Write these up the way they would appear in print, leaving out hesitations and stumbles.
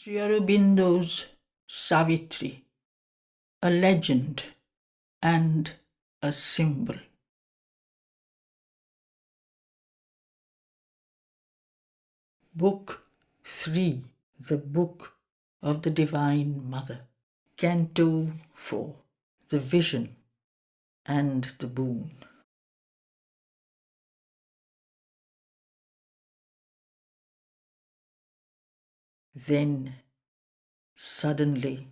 Sri Aurobindo's Savitri, a legend and a symbol. Book 3, the Book of the Divine Mother. Canto 4, the Vision and the Boon. Then, suddenly,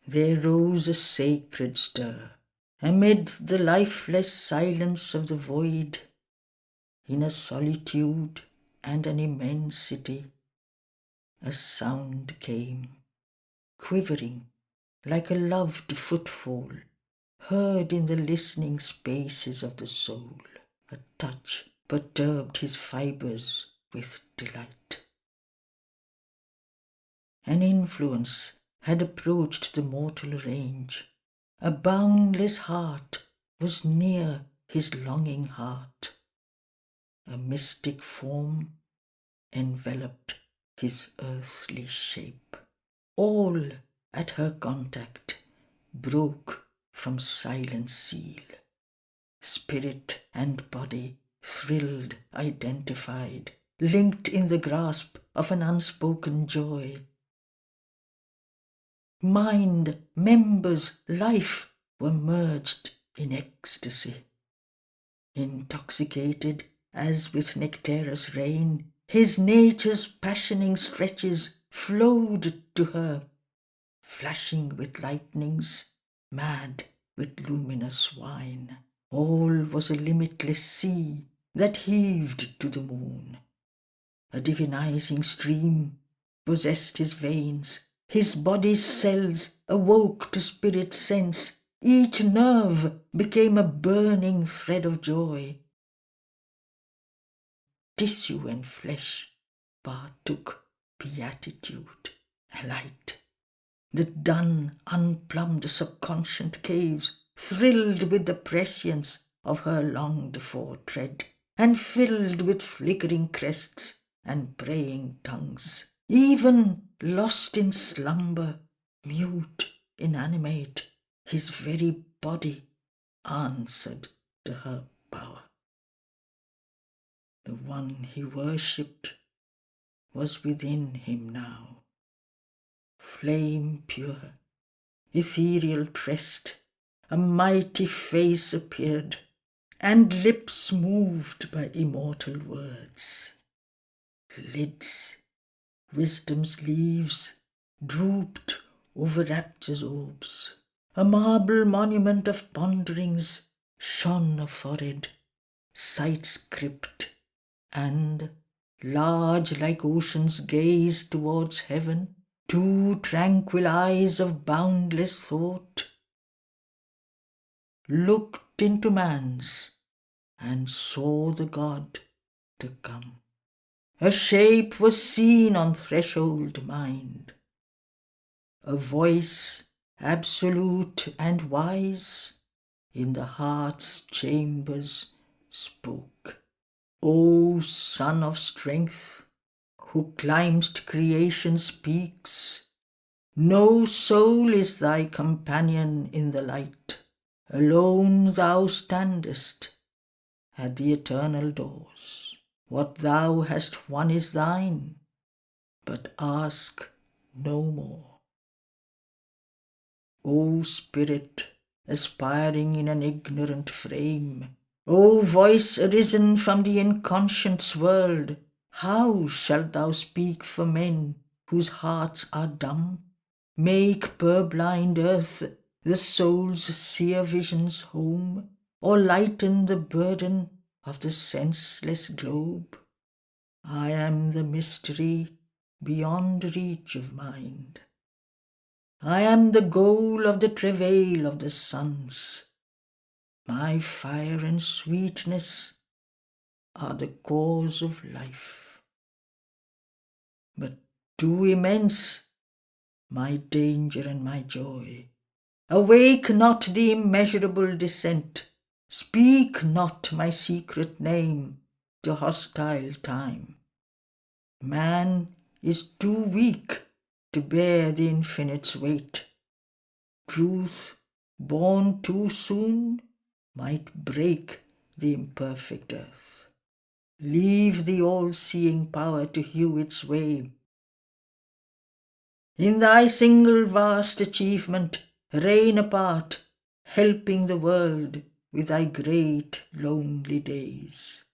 there rose a sacred stir. Amid the lifeless silence of the void, in a solitude and an immensity, a sound came, quivering like a loved footfall, heard in the listening spaces of the soul. A touch perturbed his fibres with delight. An influence had approached the mortal range. A boundless heart was near his longing heart. A mystic form enveloped his earthly shape. All at her contact broke from silent seal. Spirit and body thrilled, identified, linked in the grasp of an unspoken joy. Mind, members, life were merged in ecstasy. Intoxicated as with nectarous rain, his nature's passioning stretches flowed to her, flashing with lightnings, mad with luminous wine. All was a limitless sea that heaved to the moon. A divinizing stream possessed his veins. His body's cells awoke to spirit sense. Each nerve became a burning thread of joy. Tissue and flesh partook beatitude, alight. The dun, unplumbed subconscious caves thrilled with the prescience of her longed-for tread, and filled with flickering crests and praying tongues. Even lost in slumber, mute, inanimate, his very body answered to her power. The one he worshipped was within him now. Flame pure, ethereal tressed, a mighty face appeared, and lips moved by immortal words. Lids, wisdom's leaves, drooped over rapture's orbs. A marble monument of ponderings shone a forehead, sight's crypt, and, large like ocean's gaze towards heaven, two tranquil eyes of boundless thought looked into man's and saw the God to come. A shape was seen on threshold mind. A voice absolute and wise in the heart's chambers spoke. O Son of Strength, who climb'st creation's peaks, no soul is thy companion in the light. Alone thou standest at the eternal doors. What thou hast won is thine, but ask no more. O Spirit, aspiring in an ignorant frame, O voice arisen from the inconscious world, how shalt thou speak for men whose hearts are dumb? Make purblind earth the soul's seer vision's home, or lighten the burden of the senseless globe? I am the mystery beyond reach of mind. I am the goal of the travail of the suns. My fire and sweetness are the cause of life. But too immense my danger and my joy. Awake not the immeasurable descent. Speak not my secret name to hostile time. Man is too weak to bear the infinite's weight. Truth, born too soon, might break the imperfect earth. Leave the all-seeing power to hew its way. In thy single vast achievement, reign apart, helping the world with thy great lonely days.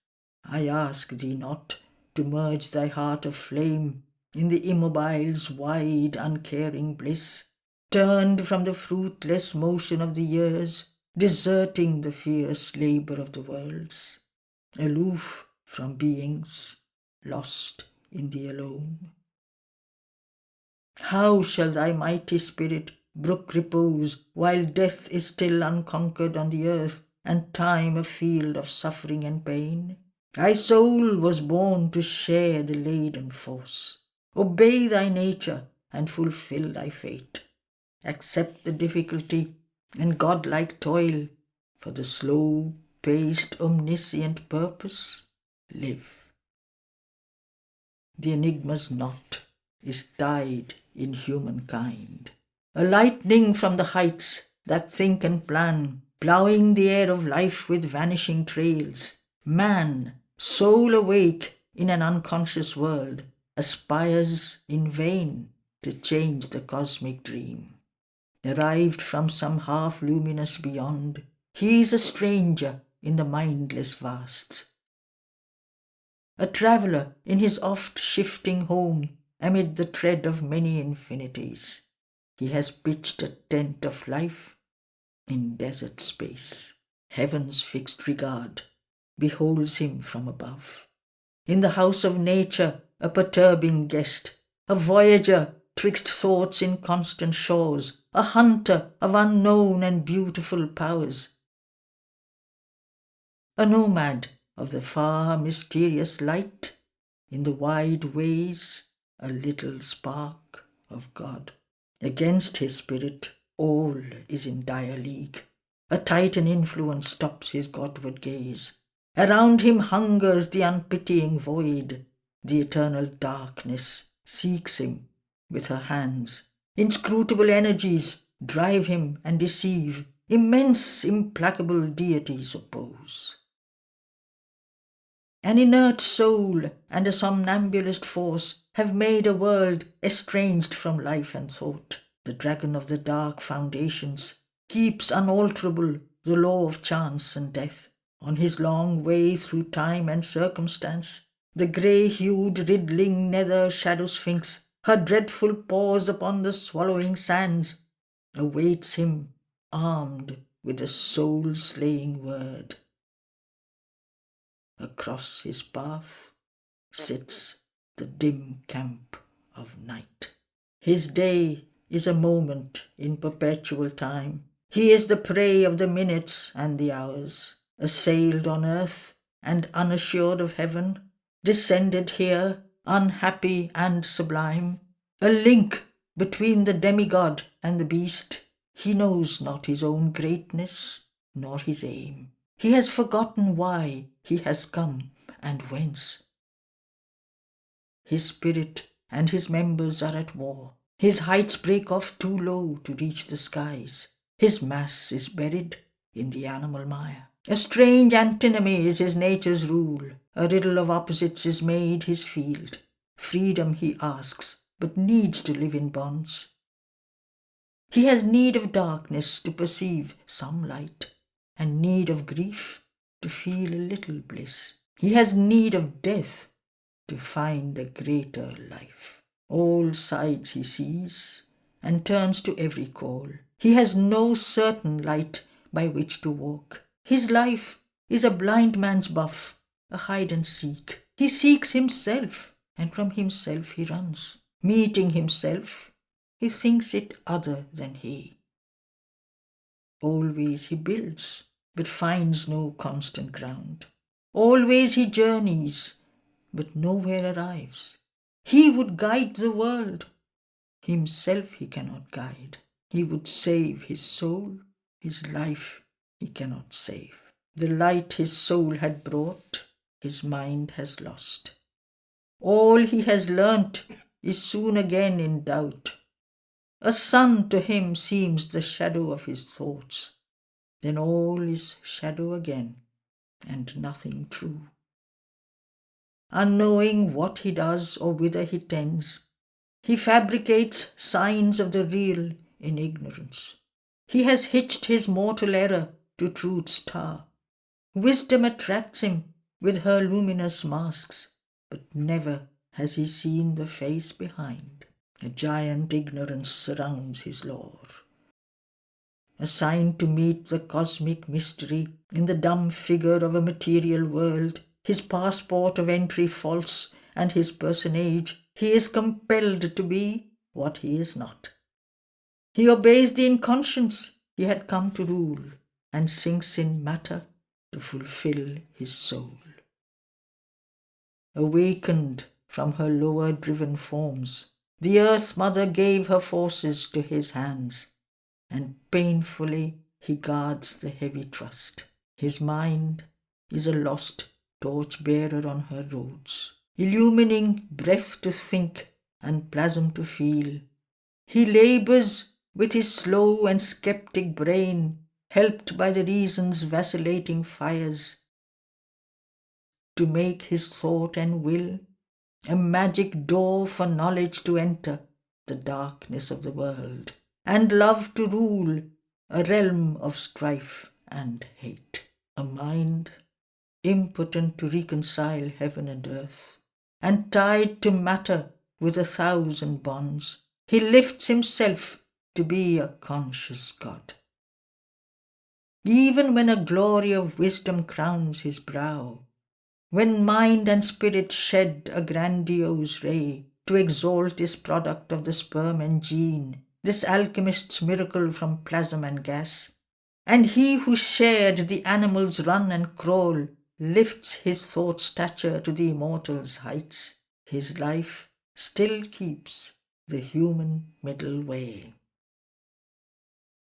I ask thee not to merge thy heart of flame in the immobile's wide, uncaring bliss, turned from the fruitless motion of the years, deserting the fierce labour of the worlds, aloof from beings, lost in thee alone. How shall thy mighty spirit brook repose while death is still unconquered on the earth and time a field of suffering and pain? Thy soul was born to share the laden force. Obey thy nature and fulfill thy fate. Accept the difficulty and godlike toil. For the slow-paced, omniscient purpose, live. The enigma's knot is tied in humankind. A lightning from the heights that think and plan, ploughing the air of life with vanishing trails. Man, soul awake in an unconscious world, aspires in vain to change the cosmic dream. Arrived from some half-luminous beyond, he is a stranger in the mindless vasts. A traveller in his oft-shifting home amid the tread of many infinities. He has pitched a tent of life in desert space. Heaven's fixed regard beholds him from above. In the house of nature, a perturbing guest, a voyager twixt thoughts in constant shores, a hunter of unknown and beautiful powers, a nomad of the far mysterious light, in the wide ways a little spark of God. Against his spirit all is in dire league. A Titan influence stops his Godward gaze. Around him hungers the unpitying void. The eternal darkness seeks him with her hands. Inscrutable energies drive him and deceive. Immense, implacable deities oppose. An inert soul and a somnambulist force have made a world estranged from life and thought. The dragon of the dark foundations keeps unalterable the law of chance and death. On his long way through time and circumstance, the grey-hued riddling nether shadow sphinx, her dreadful paws upon the swallowing sands, awaits him armed with the soul-slaying word. Across his path sits the dim camp of night. His day is a moment in perpetual time. He is the prey of the minutes and the hours, assailed on earth and unassured of heaven, descended here unhappy and sublime, a link between the demigod and the beast. He knows not his own greatness nor his aim. He has forgotten why he has come and whence. His spirit and his members are at war. His heights break off too low to reach the skies. His mass is buried in the animal mire. A strange antinomy is his nature's rule. A riddle of opposites is made his field. Freedom he asks, but needs to live in bonds. He has need of darkness to perceive some light, and need of grief to feel a little bliss. He has need of death to find a greater life. All sides he sees and turns to every call. He has no certain light by which to walk. His life is a blind man's buff, a hide and seek. He seeks himself, and from himself he runs. Meeting himself, he thinks it other than he. Always he builds, but finds no constant ground. Always he journeys, but nowhere arrives. He would guide the world. Himself he cannot guide. He would save his soul. His life he cannot save. The light his soul had brought, his mind has lost. All he has learnt is soon again in doubt. A sun to him seems the shadow of his thoughts. Then all is shadow again, and nothing true. Unknowing what he does or whither he tends, he fabricates signs of the real in ignorance. He has hitched his mortal error to truth's star. Wisdom attracts him with her luminous masks, but never has he seen the face behind. A giant ignorance surrounds his lore. Assigned to meet the cosmic mystery in the dumb figure of a material world, his passport of entry false and his personage, he is compelled to be what he is not. He obeys the inconscience he had come to rule and sinks in matter to fulfill his soul. Awakened from her lower driven forms, the earth mother gave her forces to his hands, and painfully he guards the heavy trust. His mind is a lost torch-bearer on her roads, illumining breath to think and plasm to feel. He labours with his slow and skeptic brain, helped by the reason's vacillating fires, to make his thought and will a magic door for knowledge to enter the darkness of the world, and love to rule a realm of strife and hate. A mind impotent to reconcile heaven and earth, and tied to matter with 1,000 bonds, he lifts himself to be a conscious God. Even when a glory of wisdom crowns his brow, when mind and spirit shed a grandiose ray to exalt this product of the sperm and gene, this alchemist's miracle from plasm and gas, and he who shared the animal's run and crawl lifts his thought stature to the immortal's heights, his life still keeps the human middle way.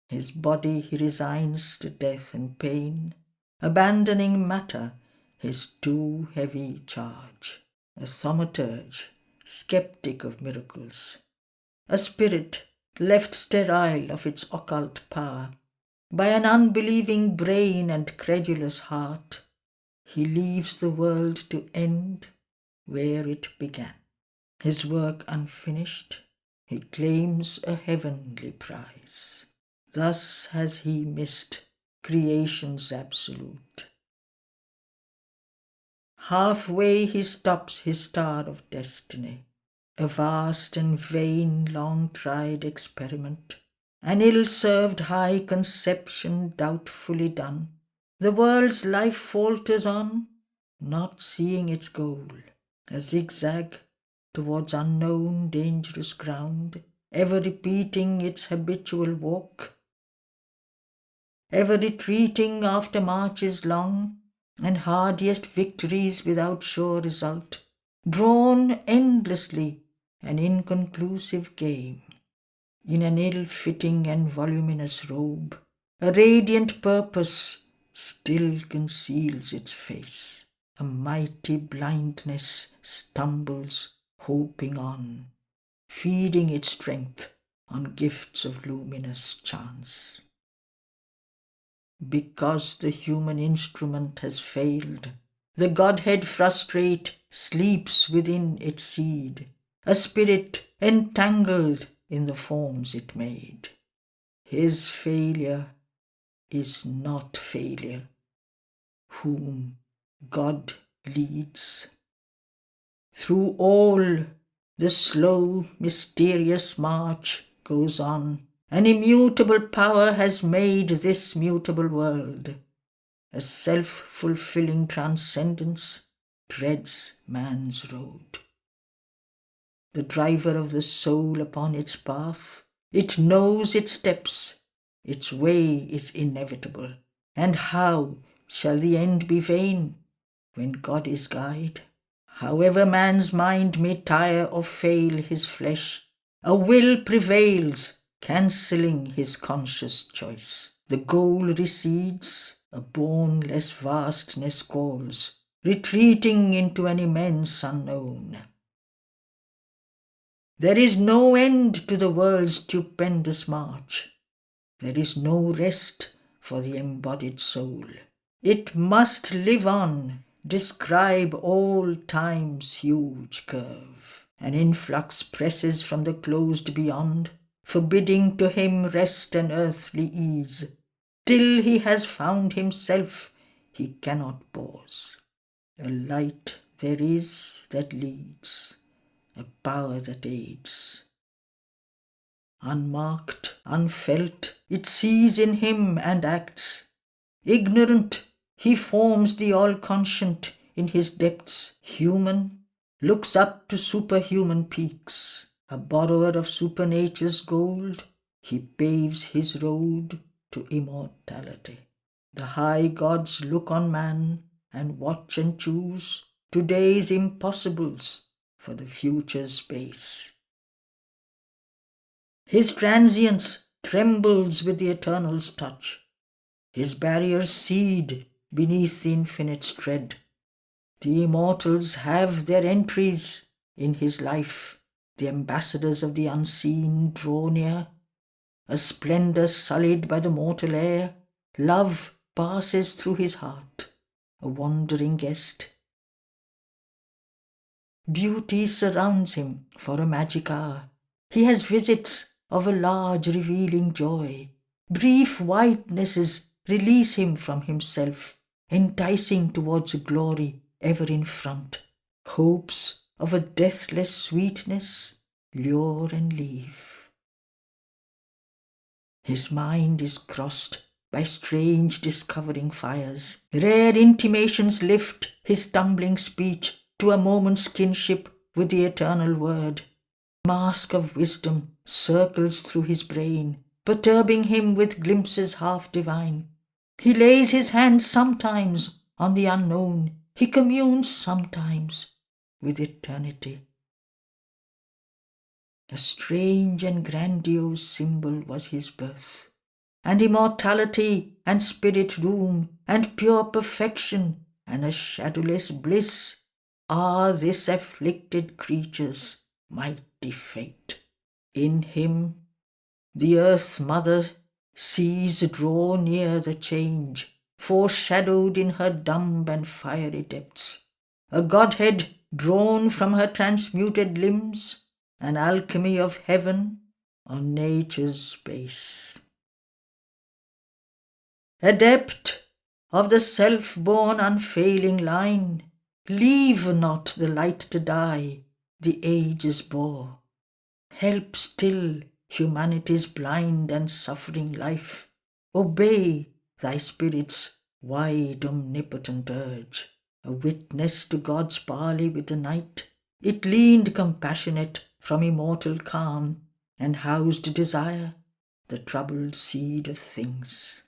His body he resigns to death and pain, abandoning matter, his too heavy charge. A thaumaturge, skeptic of miracles, a spirit left sterile of its occult power, by an unbelieving brain and credulous heart, he leaves the world to end where it began. His work unfinished, he claims a heavenly prize. Thus has he missed creation's absolute. Halfway he stops his star of destiny, a vast and vain long-tried experiment, an ill-served high conception doubtfully done. The world's life falters on, not seeing its goal, a zigzag towards unknown dangerous ground, ever repeating its habitual walk, ever retreating after marches long, and hardiest victories without sure result, drawn endlessly an inconclusive game. In an ill-fitting and voluminous robe, a radiant purpose still conceals its face. A mighty blindness stumbles, hoping on, feeding its strength on gifts of luminous chance. Because the human instrument has failed, the Godhead frustrate sleeps within its seed, a spirit entangled in the forms it made. His failure is not failure, whom God leads. Through all the slow, mysterious march goes on. An immutable power has made this mutable world. A self-fulfilling transcendence treads man's road. The driver of the soul upon its path, it knows its steps, its way is inevitable. And how shall the end be vain when God is guide? However man's mind may tire or fail his flesh, a will prevails, cancelling his conscious choice. The goal recedes, a bournless vastness calls, retreating into an immense unknown. There is no end to the world's stupendous march. There is no rest for the embodied soul. It must live on, describe all time's huge curve. An influx presses from the closed beyond, forbidding to him rest and earthly ease. Till he has found himself, he cannot pause. A light there is that leads, a power that aids. Unmarked, unfelt, it sees in him and acts. Ignorant, he forms the all-conscient in his depths. Human, looks up to superhuman peaks. A borrower of supernature's gold, he paves his road to immortality. The high gods look on man and watch and choose today's impossibles for the future's space. His transience trembles with the eternal's touch. His barriers cede beneath the infinite's tread. The immortals have their entries in his life. The ambassadors of the unseen draw near. A splendour sullied by the mortal air, love passes through his heart, a wandering guest. Beauty surrounds him for a magic hour. He has visits of a large revealing joy. Brief whitenesses release him from himself, enticing towards a glory ever in front. Hopes of a deathless sweetness lure and leave. His mind is crossed by strange discovering fires. Rare intimations lift his stumbling speech to a moment's kinship with the eternal word. Mask of wisdom circles through his brain, perturbing him with glimpses half divine. He lays his hand sometimes on the unknown. He communes sometimes with eternity. A strange and grandiose symbol was his birth, and immortality and spirit room and pure perfection and a shadowless bliss are this afflicted creature's mighty fate. In him the earth mother sees draw near the change, foreshadowed in her dumb and fiery depths. A godhead drawn from her transmuted limbs, an alchemy of heaven on nature's base. Adept of the self-born unfailing line, leave not the light to die the ages bore. Help still humanity's blind and suffering life. Obey thy spirit's wide omnipotent urge. A witness to God's parley with the night, it leaned compassionate from immortal calm and housed desire, the troubled seed of things.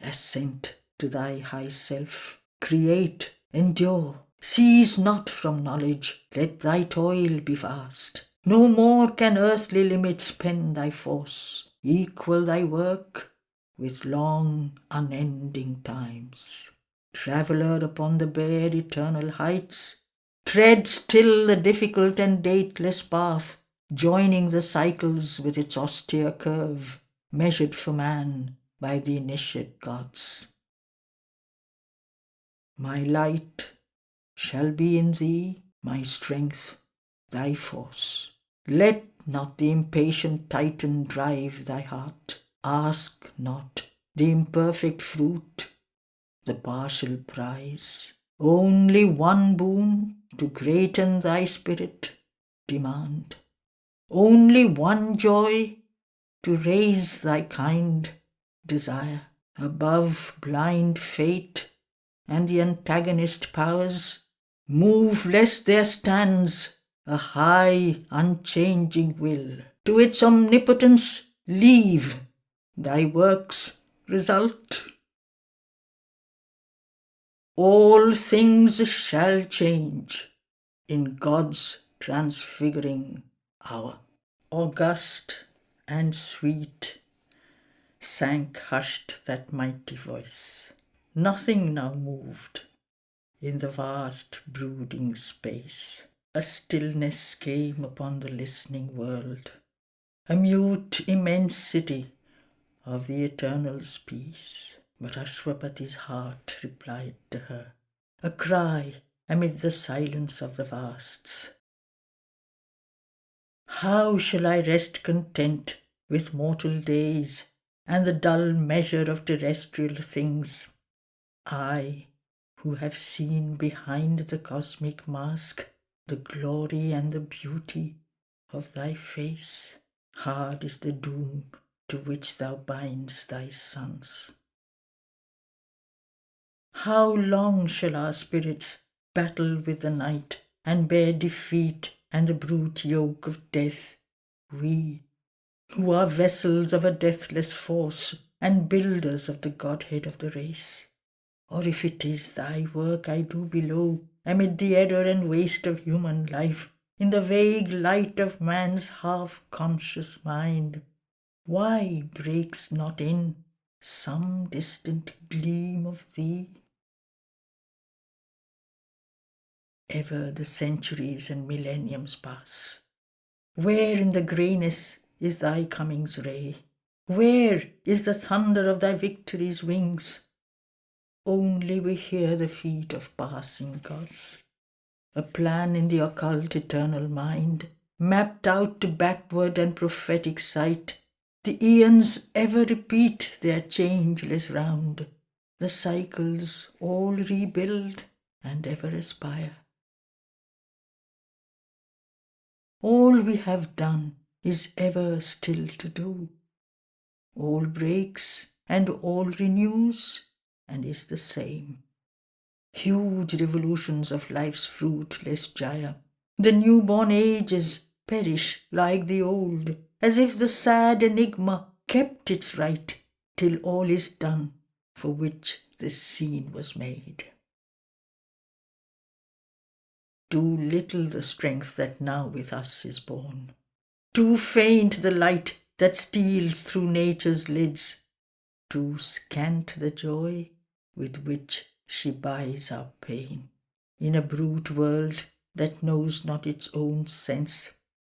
Assent to thy high self, create, endure. Cease not from knowledge, let thy toil be vast. No more can earthly limits pen thy force. Equal thy work with long unending times. Traveller upon the bare eternal heights, tread still the difficult and dateless path, joining the cycles with its austere curve, measured for man by the initiate gods. My light shall be in thee, my strength, thy force. Let not the impatient Titan drive thy heart. Ask not the imperfect fruit, the partial prize. Only one boon to greaten thy spirit demand. Only one joy to raise thy kind desire. Above blind fate and the antagonist powers, move lest there stands a high unchanging will. To its omnipotence leave thy work's result. All things shall change in God's transfiguring hour. August and sweet sank hushed that mighty voice. Nothing now moved in the vast brooding space. A stillness came upon the listening world, a mute immensity of the Eternal's peace. But Ashwapati's heart replied to her, a cry amid the silence of the vasts. How shall I rest content with mortal days and the dull measure of terrestrial things? I, who have seen behind the cosmic mask the glory and the beauty of thy face. Hard is the doom to which thou binds thy sons. How long shall our spirits battle with the night and bear defeat and the brute yoke of death? We, who are vessels of a deathless force and builders of the Godhead of the race. Or if it is thy work I do below, amid the error and waste of human life, in the vague light of man's half-conscious mind, why breaks not in some distant gleam of thee? Ever the centuries and millenniums pass. Where in the greyness is thy coming's ray? Where is the thunder of thy victory's wings? Only we hear the feet of passing gods. A plan in the occult eternal mind, mapped out to backward and prophetic sight. The eons ever repeat their changeless round. The cycles all rebuild and ever aspire. All we have done is ever still to do. All breaks and all renews and is the same. Huge revolutions of life's fruitless gyre. The newborn ages perish like the old, as if the sad enigma kept its right till all is done for which this scene was made. Too little the strength that now with us is born, too faint the light that steals through nature's lids, too scant the joy with which she buys our pain. In a brute world that knows not its own sense,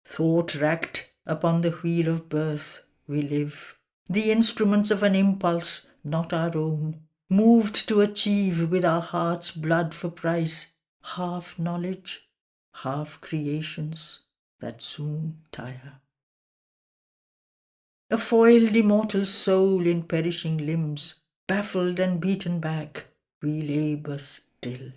thought-racked upon the wheel of birth we live, the instruments of an impulse not our own, moved to achieve with our heart's blood for price, half knowledge, half creations that soon tire. A foiled immortal soul in perishing limbs, baffled and beaten back, we labour still.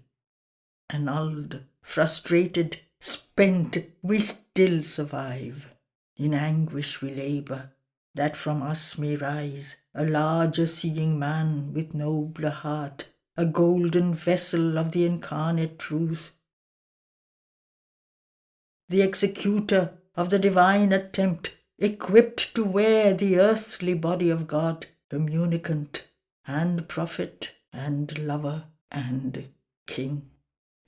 Annulled, frustrated, spent, we still survive. In anguish we labour, that from us may rise a larger seeing man with nobler heart, a golden vessel of the incarnate truth, the executor of the divine attempt, equipped to wear the earthly body of God, communicant and prophet and lover and king.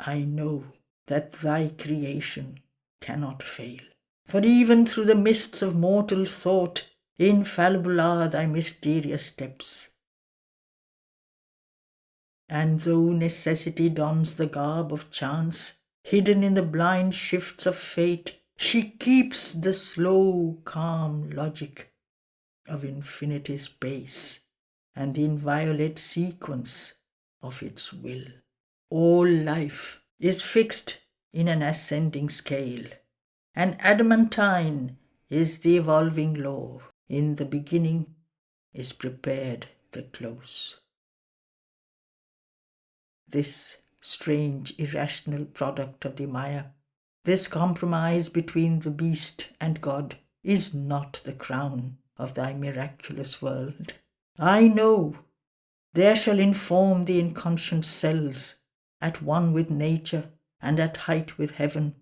I know that thy creation cannot fail, for even through the mists of mortal thought, infallible are thy mysterious steps. And though necessity dons the garb of chance, hidden in the blind shifts of fate, she keeps the slow, calm logic of infinity's base and the inviolate sequence of its will. All life is fixed in an ascending scale, and adamantine is the evolving law. In the beginning is prepared the close. This strange irrational product of the Maya, this compromise between the beast and God, is not the crown of thy miraculous world. I know there shall inform the inconscient cells, at one with nature and at height with heaven,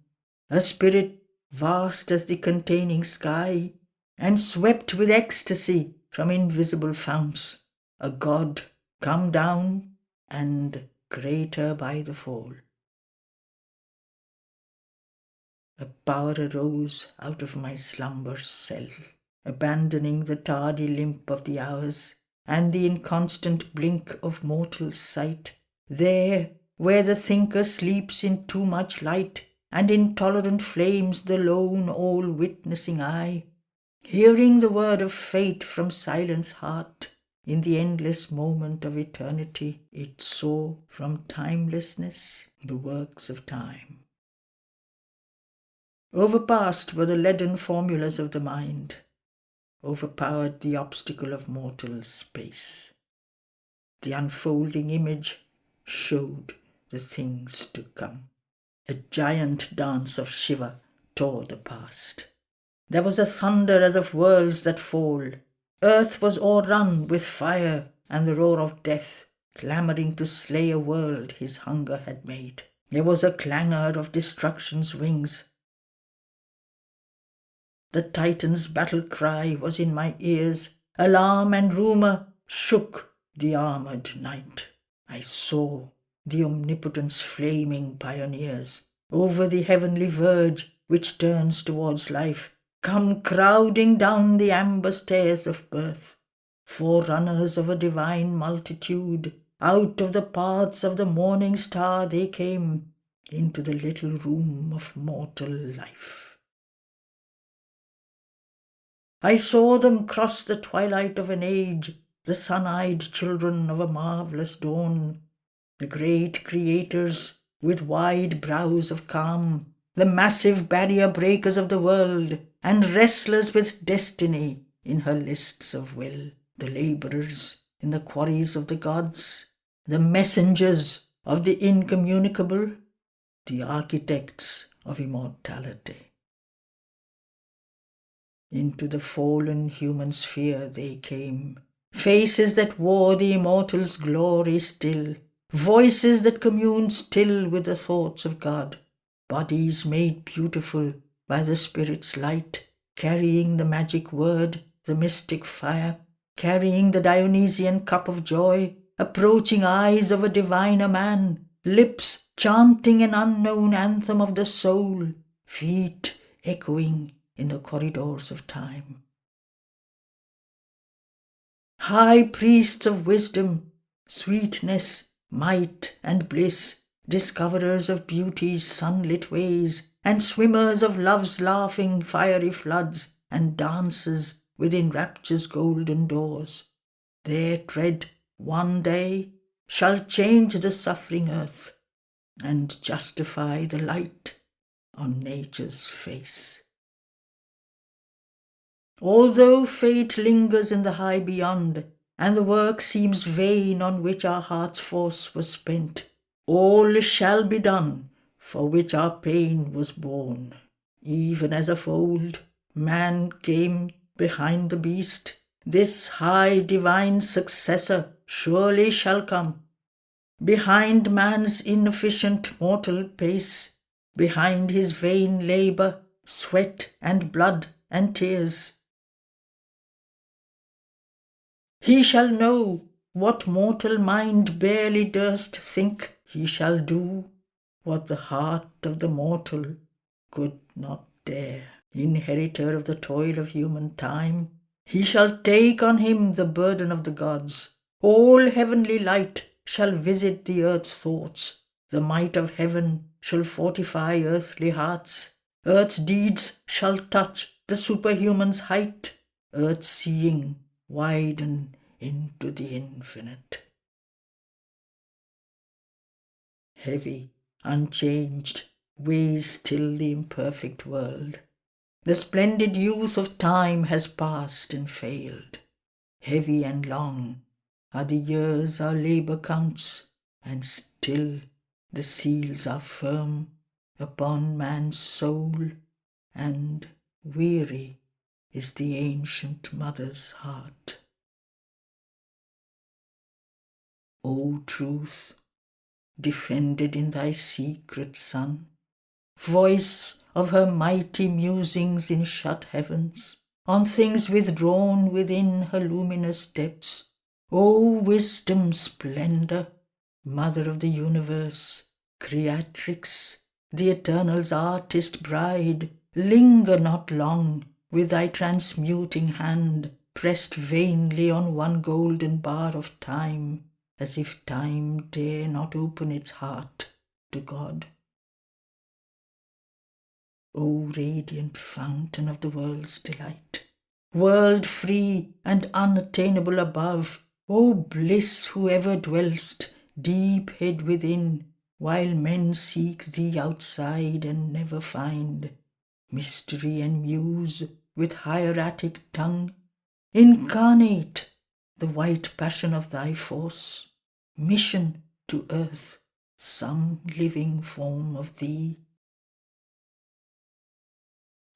a spirit vast as the containing sky, and swept with ecstasy from invisible founts, a God come down and greater by the fall. A power arose out of my slumber's cell, abandoning the tardy limp of the hours and the inconstant blink of mortal sight. There, where the thinker sleeps in too much light, and intolerant flames the lone all-witnessing eye, hearing the word of fate from silence heart, in the endless moment of eternity it saw from timelessness the works of time. Overpast were the leaden formulas of the mind, overpowered the obstacle of mortal space. The unfolding image showed the things to come. A giant dance of Shiva tore the past. There was a thunder as of worlds that fall. Earth was o'errun with fire and the roar of death, clamouring to slay a world his hunger had made. There was a clangour of destruction's wings. The Titan's battle cry was in my ears. Alarm and rumour shook the armoured night. I saw the omnipotent's flaming pioneers over the heavenly verge which turns towards life, come crowding down the amber stairs of birth, forerunners of a divine multitude. Out of the paths of the morning star they came into the little room of mortal life. I saw them cross the twilight of an age, the sun-eyed children of a marvellous dawn, the great creators with wide brows of calm, the massive barrier breakers of the world, and wrestlers with destiny in her lists of will, the labourers in the quarries of the gods, the messengers of the incommunicable, the architects of immortality. Into the fallen human sphere they came, faces that wore the immortal's glory still, voices that communed still with the thoughts of God, bodies made beautiful by the Spirit's light, carrying the magic word, the mystic fire, carrying the Dionysian cup of joy, approaching eyes of a diviner man, lips chanting an unknown anthem of the soul, feet echoing in the corridors of time. High priests of wisdom, sweetness, might and bliss, discoverers of beauty's sunlit ways, and swimmers of love's laughing fiery floods, and dancers within rapture's golden doors, their tread one day shall change the suffering earth and justify the light on nature's face. Although fate lingers in the high beyond, and the work seems vain on which our heart's force was spent, all shall be done for which our pain was born. Even as of old, man came behind the beast, this high divine successor surely shall come. Behind man's inefficient mortal pace, behind his vain labour, sweat and blood and tears, he shall know what mortal mind barely durst think. He shall do what the heart of the mortal could not dare. Inheritor of the toil of human time, he shall take on him the burden of the gods. All heavenly light shall visit the earth's thoughts. The might of heaven shall fortify earthly hearts. Earth's deeds shall touch the superhuman's height. Earth's seeing widen into the infinite. Heavy, unchanged, weighs still the imperfect world. The splendid youth of time has passed and failed. Heavy and long are the years our labour counts, and still the seals are firm upon man's soul, and weary is the ancient mother's heart. O truth, defended in thy secret Son, voice of her mighty musings in shut heavens, on things withdrawn within her luminous depths, O wisdom's splendour, mother of the universe, creatrix, the eternal's artist bride, linger not long with thy transmuting hand, pressed vainly on one golden bar of time, as if time dare not open its heart to God. O radiant fountain of the world's delight, world free and unattainable above, O bliss who ever dwellst deep hid within, while men seek thee outside and never find, mystery and muse with hieratic tongue, incarnate the white passion of thy force, mission to earth some living form of thee.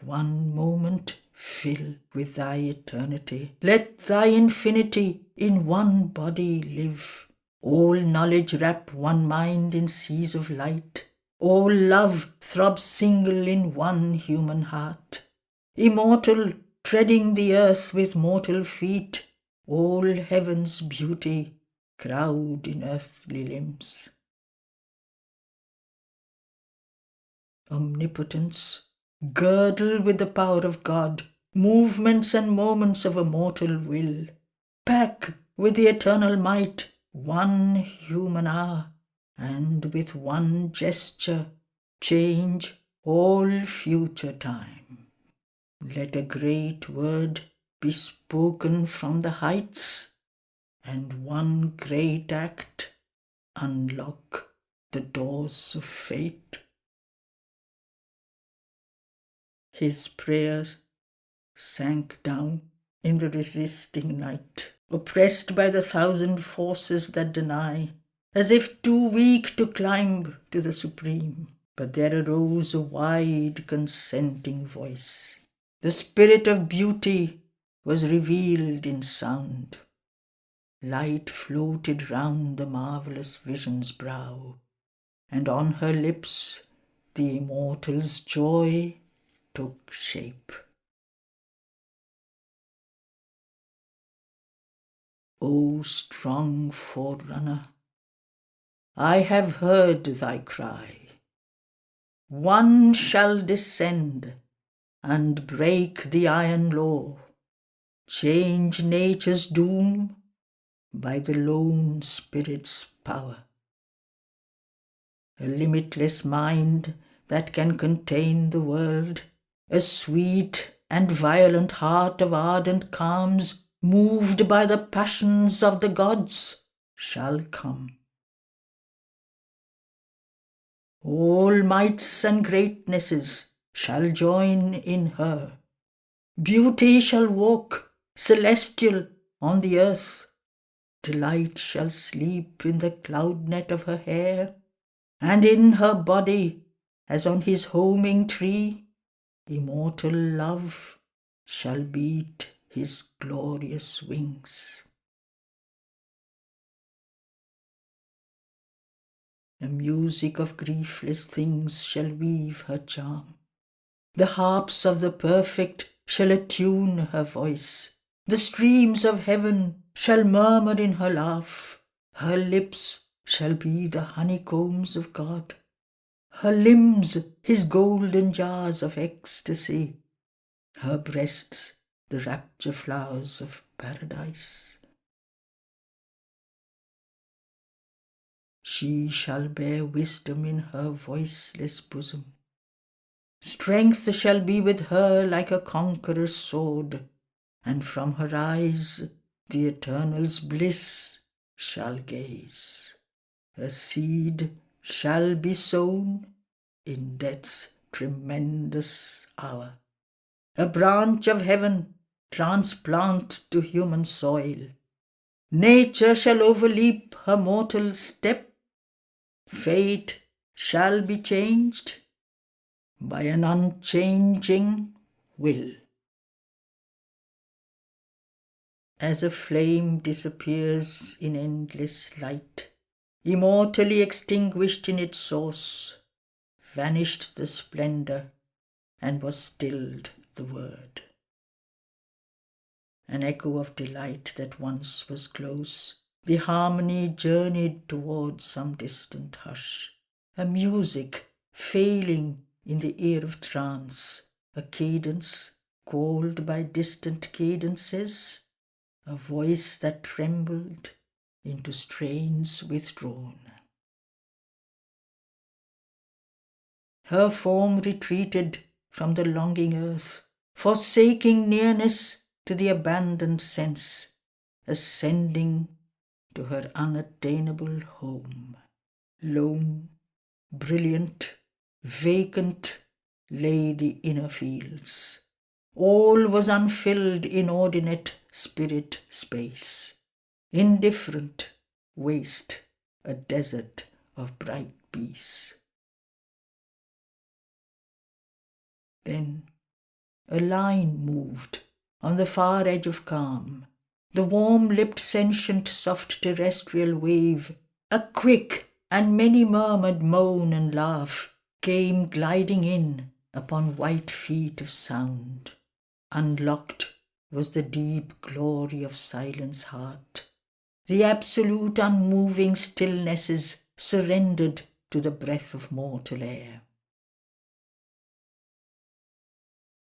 One moment fill with thy eternity. Let thy infinity in one body live. All knowledge wrap one mind in seas of light. All love throb single in one human heart. Immortal, treading the earth with mortal feet, all heaven's beauty crowd in earthly limbs. Omnipotence, girdle with the power of God, movements and moments of a mortal will. Pack with the eternal might one human hour, and with one gesture change all future time. Let a great word be spoken from the heights, and one great act unlock the doors of fate. His prayers sank down in the resisting night, oppressed by the thousand forces that deny, as if too weak to climb to the supreme. But there arose a wide consenting voice. The spirit of beauty was revealed in sound. Light floated round the marvelous vision's brow, and on her lips the immortal's joy took shape. O strong forerunner, I have heard thy cry. One shall descend and break the iron law, change nature's doom by the lone spirit's power. A limitless mind that can contain the world, a sweet and violent heart of ardent calms, moved by the passions of the gods, shall come. All mights and greatnesses shall join in her. Beauty shall walk celestial on the earth. Delight shall sleep in the cloudnet of her hair, and in her body, as on his homing tree, immortal love shall beat his glorious wings. The music of griefless things shall weave her charm. The harps of the perfect shall attune her voice. The streams of heaven shall murmur in her laugh. Her lips shall be the honeycombs of God. Her limbs his golden jars of ecstasy. Her breasts the rapture flowers of paradise. She shall bear wisdom in her voiceless bosom. Strength shall be with her like a conqueror's sword, and from her eyes the Eternal's bliss shall gaze. A seed shall be sown in death's tremendous hour. A branch of heaven transplant to human soil. Nature shall overleap her mortal step. Fate shall be changed by an unchanging will. As a flame disappears in endless light, immortally extinguished in its source, vanished the splendor and was stilled the word. An echo of delight that once was close, the harmony journeyed toward some distant hush, a music failing in the ear of trance, a cadence called by distant cadences, a voice that trembled into strains withdrawn. Her form retreated from the longing earth, forsaking nearness to the abandoned sense, ascending to her unattainable home. Lone, brilliant, vacant lay the inner fields. All was unfilled inordinate spirit space. Indifferent, waste, a desert of bright peace. Then a line moved on the far edge of calm, the warm-lipped sentient soft terrestrial wave, a quick and many-murmured moan and laugh came gliding in upon white feet of sound. Unlocked was the deep glory of silence heart, the absolute unmoving stillnesses surrendered to the breath of mortal air.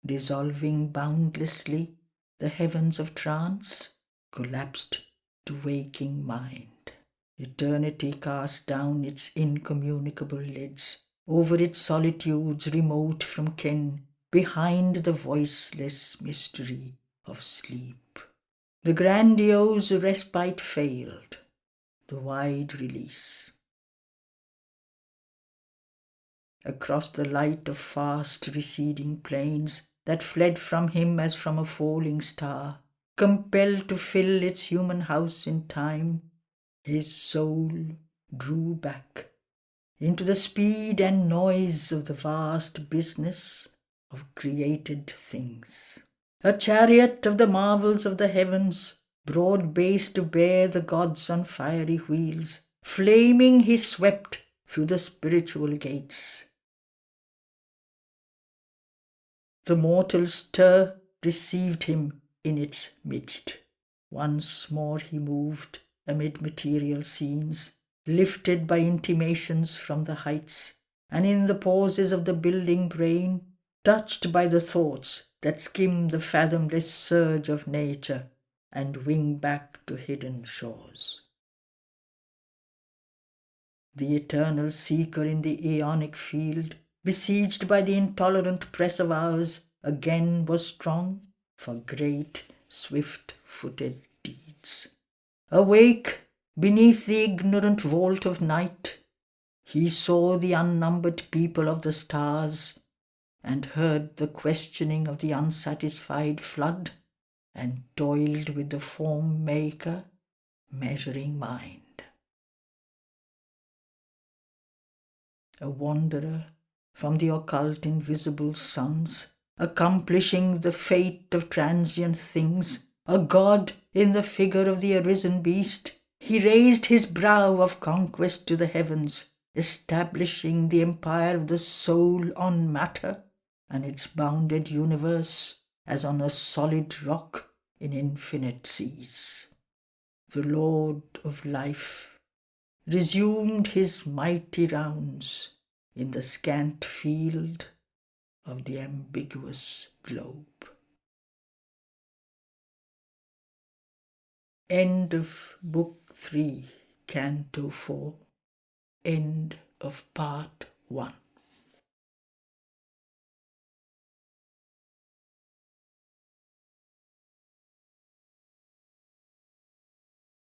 Dissolving boundlessly, the heavens of trance collapsed to waking mind. Eternity cast down its incommunicable lids over its solitudes remote from ken, behind the voiceless mystery of sleep. The grandiose respite failed, the wide release. Across the light of fast receding plains that fled from him as from a falling star, compelled to fill its human house in time, his soul drew back into the speed and noise of the vast business of created things. A chariot of the marvels of the heavens, broad base to bear the gods on fiery wheels, flaming he swept through the spiritual gates. The mortal stir received him in its midst. Once more he moved amid material scenes, lifted by intimations from the heights, and in the pauses of the building brain, touched by the thoughts that skim the fathomless surge of nature and wing back to hidden shores. The eternal seeker in the aeonic field, besieged by the intolerant press of hours, again was strong for great, swift-footed deeds. Awake beneath the ignorant vault of night, he saw the unnumbered people of the stars and heard the questioning of the unsatisfied flood and toiled with the form maker, measuring mind. A wanderer from the occult invisible suns, accomplishing the fate of transient things, a god in the figure of the arisen beast, he raised his brow of conquest to the heavens, establishing the empire of the soul on matter and its bounded universe as on a solid rock in infinite seas. The Lord of life resumed his mighty rounds in the scant field of the ambiguous globe. End of Book 3, Canto 4. End of Part 1.